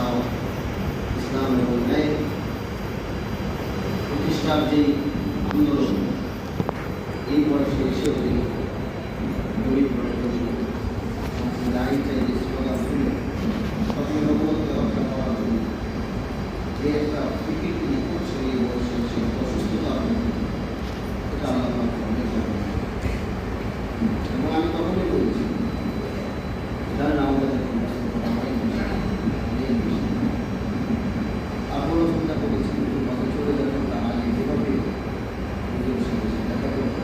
ইনসাফ, ইসলাম এবং ন্যায় প্রতিষ্ঠার যে আন্দোলন, এই বয়সে এসেও তিনি গরিব মানুষের আইন চাইলে স্লোগান তুলে স্বপ্নকে রক্ষা করার জন্য যে একটা ফিকির তিনি করছেন এই বয়সে সে অসুস্থতা, এটা আল্লাহ অনেক এবং আমি তখনই বলছি জানেন আমাদের আপনারা চিন্তা করেছি মাঝে চলে যাবেন তার আগে যেভাবে দেখা করব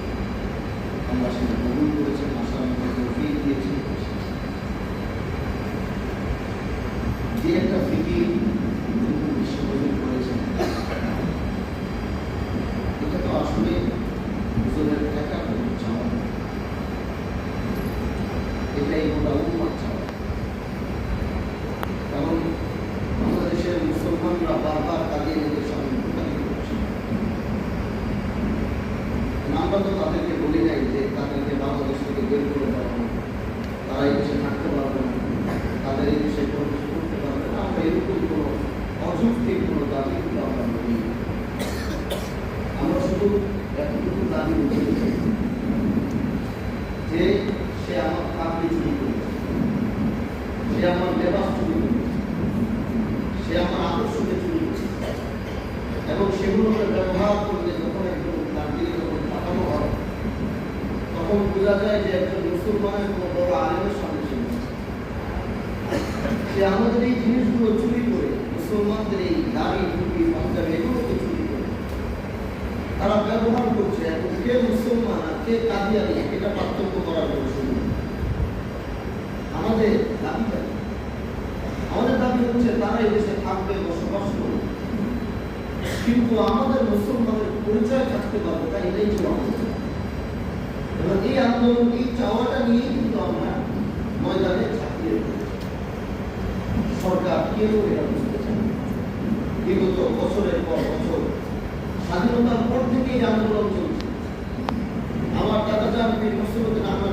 আমরা সেটা কবুল করেছেন, আশার মধ্যে ফিরে দিয়েছি। যে একটা ফিকির বিশ্বব্যাপী করেছেন, এটা তো আসলে হুজুরের একা চাওয়া, এটাই গোটা উম্মার চাওয়া। কারণ বাংলাদেশের মুসলমানরা বারবার কাদিয়ানীদের সামনে প্রতারিত করছে। আমরা তো তাদেরকে বলি নাই যে তাদেরকে বাংলাদেশ থেকে বের করে দেওয়া হবে, তারা এই দেশে থাকতে পারবে না, তাদের এই দেশে কোনো কিছু করতে পারবে না। আমরা এরকম কোনো অযৌক্তিক কোনো দাবি কিন্তু আমরা বলি। আমরা শুধু এতটুকু দাবি উঠেছি যে সে আমার কাপড় চুরি করেছে, সে আমার লেবাস চুরি করেছে, সে আমার আদর্শকে চুরি করেছে এবং সেগুলোকে ব্যবহার করলে যখন একজন তার দিকে যখন পাঠানো হয় তখন বোঝা যায় যে একজন মুসলমানের কোনো বড় আলেমের সামনে ছিল। সে আমাদের এই জিনিসগুলো চুরি করে, মুসলমানদের এই দাড়ি টুপি পাঞ্জাবি এগুলোকে চুরি করে তারা ব্যবহার করছে এবং কে মুসলমান আর কে কাদিয়ানী এটা পার্থক্য করার জন্য শুরু। আমাদের দাবি হচ্ছে তারা এই দেশে থাকবে, বসবাস করবে, কিন্তু আমাদের মুসলমানের পরিচয় থাকতে পারবে, তাই এটাই ছিল আমাদের। এবং এই আন্দোলন, এই চাওয়াটা নিয়েই কিন্তু আমরা ময়দানে ঝাঁপিয়ে পড়েছি। সরকার কেউ এটা বুঝতে চায়। বিগত বছরের পর বছর স্বাধীনতার পর থেকে এই আন্দোলন চলছে। আমার দাদা যান পীর মসজিদুদ্দিন আহমদ